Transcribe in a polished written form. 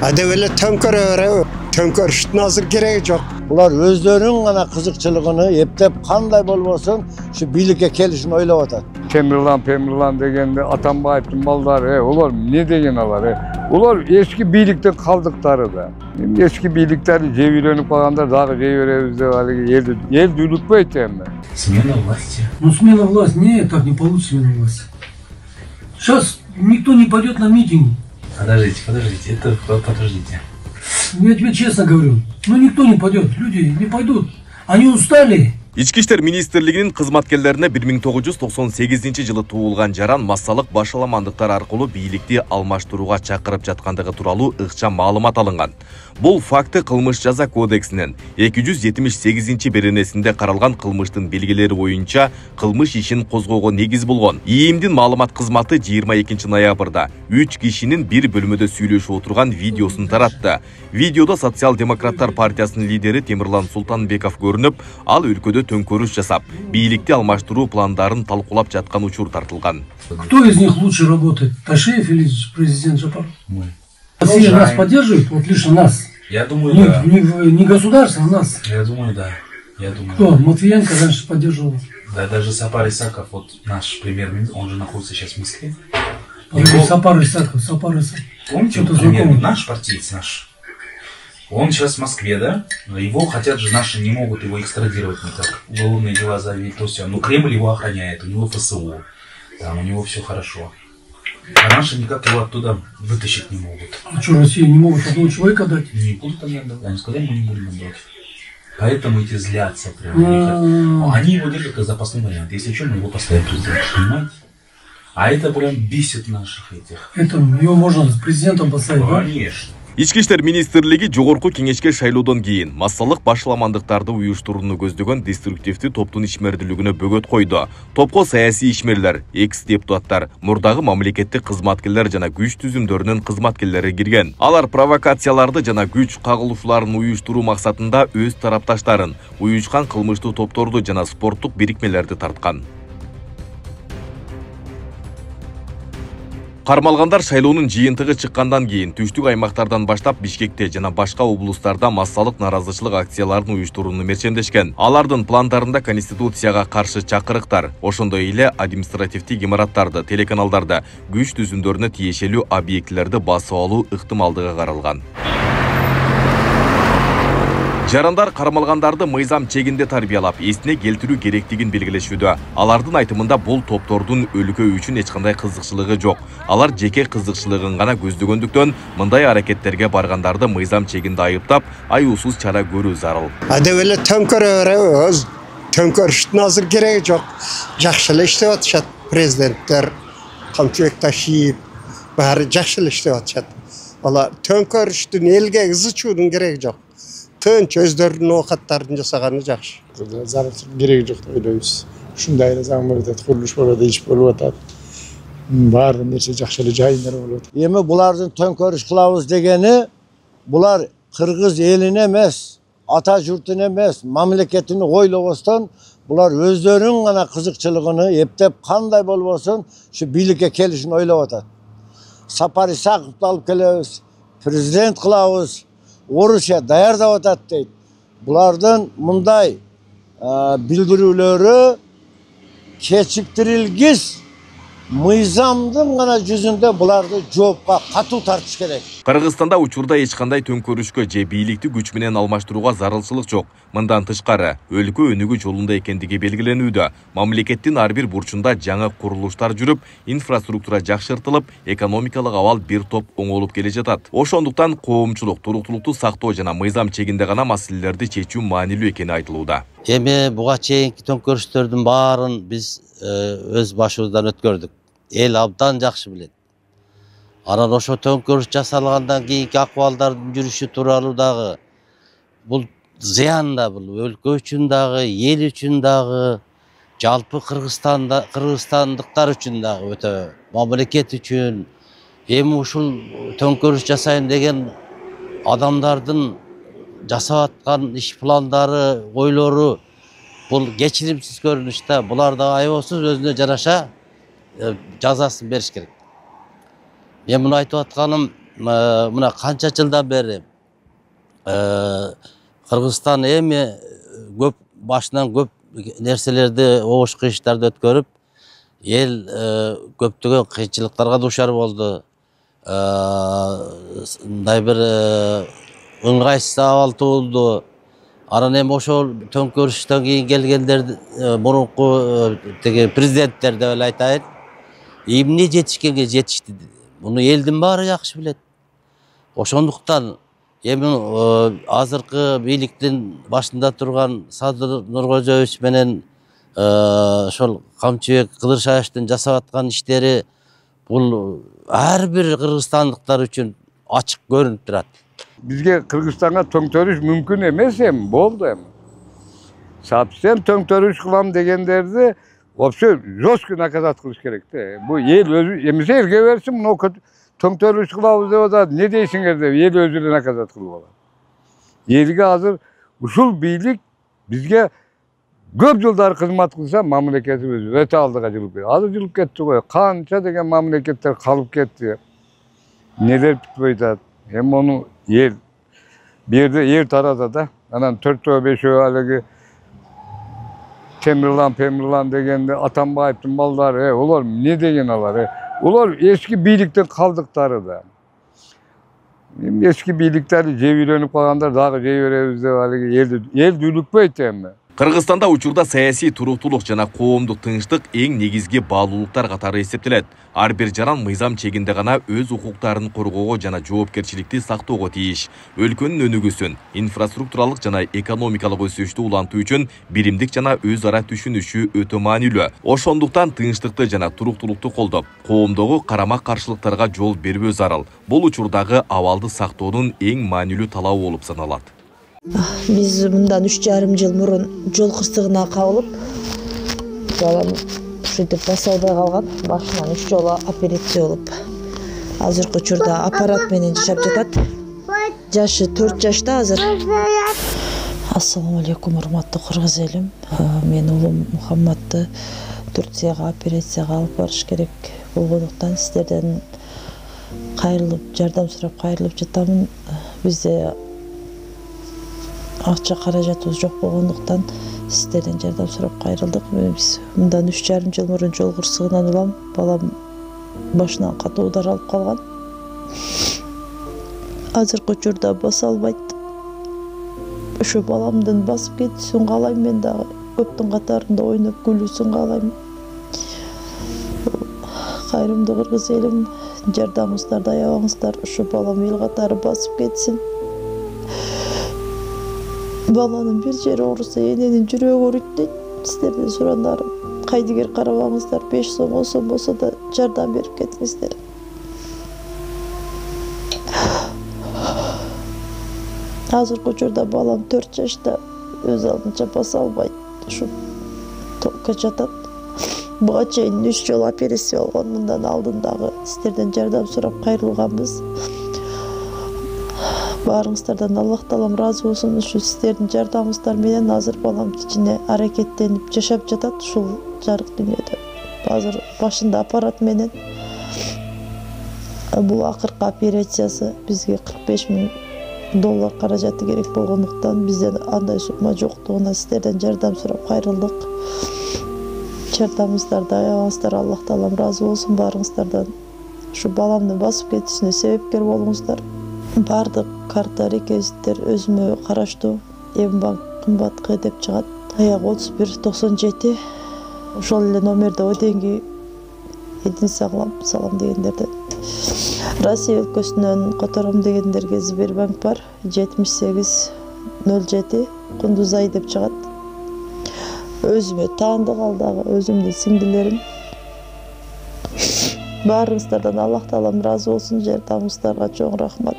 Hadi öyle tönkörüştün hazır gereği yok. Bular özlerinin gana kızıkçılığını yeptep kanday bolmasın şu birlikte kelişini oylap atat. Pemirlan degende Atambayev'in malları, ular ne degen alar? Ular eski birlikte kaldıkları da. Eski birlikleri cevirenip kalanda daha ceviremizde el dülük beytem mi? Смена власти. Ну, смена власти, нет, так не получится смена власти. Сейчас никто не пойдет на митинги. Подождите. Я тебе честно говорю, ну никто не пойдет, люди не пойдут. Они устали. Ички иштер министрлигинин кызматкерлерине 1998-жылы туулган жаран массалык башаламандыктар аркылуу бийликти алмаштырууга чакырып жаткандыгы тууралуу ыкчам маалымат алынган. Бул факты кылмыш жаза кодексинин 278-беренесинде каралган кылмыштын белгилери боюнча кылмыш ишин козгоого негиз болгон. ИИМдин маалымат кызматы 22-ноябрда 3 кишинин бир бөлмөдө сүйлөшүп отурган видеосун таратты. Видеодо социал-демократтар партиясынын лидери Темирлан Султанбеков көрүнүп, ал өлкөдө төңкөрүш жасап, бийликти алмаштыруу пландарын талкуулап жаткан учур тартылган. Кто из них лучше работает? Ташеев или президент Жапаров? Мы. Россия нас поддерживает, вот лично нас. Я думаю, да. Не государство, а нас. Я думаю, да. Кто? Матвиенко раньше поддерживал. Да, даже Сапар Исаков, вот наш премьер-министр, он же находится сейчас в Москве. Сапар Исаков. Помните, премьер, наш партиец, наш. Он сейчас в Москве, да? Его хотят же наши, не могут его экстрадировать никак. Уголовные дела завели, то есть, но Кремль его охраняет, у него ФСО, там у него все хорошо. А наши никак его оттуда вытащить не могут. А что, Россия не могут одного человека дать? Не будут они отдавать, они сказали, мы не будем отдавать. Поэтому эти злятся прям. Они его держат как запасной вариант. Если что, мы его поставим президентом, понимаете? А это прям бесит наших этих. Это его можно с президентом поставить, да? Конечно. Ички иштер министрлиги жогорку кеңешке шайлоодон кийин массалык башаламандыктарды уюштурууну көздөгөн деструктивдүү топтун ишмердүүлүгүнө бөгөт койду. Топко саясий ишмерлер, экс-депутаттар, мурдагы мамлекеттик кызматкерлер жана күч түзүмдөрүнүн кызматкерлери кирген. Алар провокацияларды жана күч кагылышууларын уюштуруу максатында өз тарапташтарын, уюшкан кылмыштуу топторду жана спорттук бирикмелерди тарткан. Кармалгандар шайлоонун жыйынтыгы чыккандан кийин түштүк аймактардан баштап Бишкекте жана башка облустарда массалык наразычылык акцияларын уюштурууну мерчемдешкен. Алардын пландарында конституцияга каршы чакырыктар, ошондой эле административдик имараттарды, телеканалдарды, күч түзүмдөрүнө тиешелүү объектилерди басып алуу ыктымалдыгы каралган. Жарандар кармалгандарды мыйзам чегинде тарбиялап, эсине келтирүү керектигин белгилешүүдө. Алардын айтымында бул топтордун өлкө үчүн эч кандай кызыкчылыгы жок. Алар жеке кызыкчылыгын гана көздөгөндүктөн мындай аракеттерге баргандарды мыйзам чегинде айыптап, аюусуз чара көрүү зарыл. Hadi öyle tönkörüştün hazır gereği yok. Жақшылы иштеп атышат президенттер, Камчыбек Ташиев, баары жақшылы иштеп атышат. Алар төңкөрүштүн элге ызычуунун кереги жок. Тынч өздөрүнүн оокаттарын жасаганы жакшы. Зарыл кереги жок деп ойлойбуз. Ушундай эле заң болуп атат, курулуш болуп атат, иш болуп атат. Баары нерсе жакшы эле жайында болуп атат. Эми булардын төңкөрүш кылабыз дегени, булар кыргыз элин эмес, ата журтун эмес, мамлекетин ойлобостон, булар өздөрүнүн гана кызыкчылыгын эптеп кандай болбосун, ушу бийликке келишин ойлоп атат. Сапар Исаковду алып келебиз, президент кылабыз. Орусия даярдап атат дейт. Булардын мындай билдирүүлөрү кечиктирилгис мыйзамдын гана жүзүндө буларды жоопко катуу тартыш керек. Кыргызстанда учурда эч кандай төңкөрүшкө же бийликти күч менен алмаштырууга зарылчылык жок. Мындан тышкары, өлкө өнүгүү жолунда экендиги белгиленүүдө. Мамлекеттин ар бир бурчунда жаңы курулуштар жүрүп, инфраструктура жакшыртылып, экономикалык абал бир топ оңолуп келе жатат. Ошондуктан коомчулук туруктуулукту сактоо жана мыйзам чегинде гана маселелерди чечүү маанилүү экени айтылууда. Эми буга чейинки төңкөрүштөрдүн баарын биз өз башыбыздан өткөрдүк. Эл абдан жакшы билет. Анан ошо төңкөрүш жасалгандан кийинки акыбалдардын жүрүшү тууралуу дагы бул зыян да, бул өлкө үчүн дагы, эл үчүн дагы, жалпы кыргызстандыктар үчүн дагы өтө, мамлекет үчүн. Эми ушул төңкөрүш жасайын деген адамдардын жасап аткан иш пландары, ойлору бул кечиримсиз көрүнүштө. Булар да айоосуз өзүнө жараша жазасын бериш керек. Мен муну айтып атканым, мына канча жылдан бери Кыргызстан эми көп башынан көп нерселерди, огуш кыйыштарды өткөрүп, эл көптөгөн кыйынчылыктарга дуушар болду. Мындай бир ыңгайсыз абал туулду. Анан эми ошол төңкөрүштөн кийин келгендер, мурунку теги президенттер деп эле айтайын, эмне жетишкенге жетишти. Муну элдин баары жакшы билет. Ошондуктан эми азыркы бийликтин башында турган Садыр Нуркожоевич менен ошол Камчыбек Кыдыршаевдин жасап аткан иштери бул ар бир кыргызстандыктар үчүн ачык көрүнүп турат. Бизге Кыргызстанга төңтөрүш мүмкүн эмес эми, болду эми. Совсем төңтөрүш кылам дегендерди вообще жестко наказать кылыш керек да. Бу эл өзү эмесе элге берсин, мына төңтөрүш кылабыз деп атат, не дейсиңер деп эл өзү эле наказать кылып алат. Элге азыр ушул бийлик бизге көп жылдар кызмат кылса, мамлекетибиз өтө алдыга жылып кетти. Азыр жылып кетти го. Канча деген мамлекеттер калып кетти. Нелер бүтпөй атат. Эми ону ел берде ер тарада да, анан 4-5 алыгы Темирлан дегенде Атамбаевдин балдары, олар не деген алар? Олар эски бийликтин калдыктары да. Эски бийликтерди жеп үйрөнүп калгандар дагы жей беребиз деп алыгы эл дүлүкпөйт эми. Кыргызстанда учурда саясий туруктуулук жана коомдук тынчтык эң негизги баалуулуктар катары эсептелет. Ар бир жаран мыйзам чегинде гана өз укуктарын коргоого жана жоопкерчиликти сактоого тийиш. Өлкөнүн өнүгүүсүн, инфраструктуралык жана экономикалык өсүштү улантуу үчүн биримдик жана өз ара түшүнүшү өтө маанилүү. Ошондуктан тынчтыкты жана туруктуулукту колдоп, коомдогу карама-каршылыктарга жол бербөө зарыл. Бул учурдагы абалды сактоонун эң маанилүү талабы болуп саналат. Биз мындан 3,5 жыл мурун жол кырсыгына кабылып, балам ушинтип баса албай калган. Башынан 3 жолу операция болуп, азыркы учурда аппарат менен жашап жатат. Жашы 4 жашта азыр. Ассаламу алейкум, урматтуу кыргыз элим. Мен уулум Мухаммадты Турцияга операцияга алып барыш керек болгондуктан сиздерден кайрылып, жардам сурап кайрылып жатамын. Бизде акча каражатыбыз жок болгондуктан сиздерден жардам сурап кайрылдык. Биз мындан 3,5 жыл мурун жол кырсыгынан улам. Балам башынан катуу удар алып калган. Азыркы учурда баса албайт. Ошо баламдын басып кетүүсүн каалайм, мен дагы көптүн катарында ойноп күлүүсүн каалайм. Кайрымдуу кыргыз элим, жардамыңыздарды аябаңыздар. Ошо балам эл катары басып кетсин. Баланын бир жери ооруса, эненин жүрөгү ооруйт дейт. Сиздерден сурандарым, кайдыгер карабаңыздар, 5 сом, 10 сом болсо да жардам берип кетиңиздер. Азыркы учурда балам 4 жашта, өз алдынча баса албайт. Ушу токко жатат. Буга чейин 3 жолу операция болгон. Мындан алдын дагы сиздерден жардам сурап кайрылганбыз. Баарыңыздардан Аллах таалам разы болсун. Ушу сиздердин жардамыңыздар менен азыр балам кичине аракеттенип жашап жатат ушул жарык дүйнөдө. Азыр башында аппарат менен. Бул акыркы операциясы бизге $45,000 каражаты керек болгондуктан бизден андай сумма жоктугуна сиздерден жардам сурап кайрылдык. Жардамыңыздарды аябаңыздар, Аллах таалам разы болсун баарыңыздардан. Ушу баламдын басып кетүүсүнө себепкер болуңуздар. Бардык карта реквизиттер өзүмө караштуу. Эмбанк кымбат деп чыгат. Аяк 3197. Ошол эле номерде оденги эдин салам дегендерде. Россия өлкөсүнөн котором дегендерге Сбербанк бар. 7807 Кундузай деп чыгат. Өзүмө таандык ал дагы өзүмдүн сиңдилерим. Баарыңыздардан Аллах таалам разы болсун, жардамыңыздарга чоң рахмат.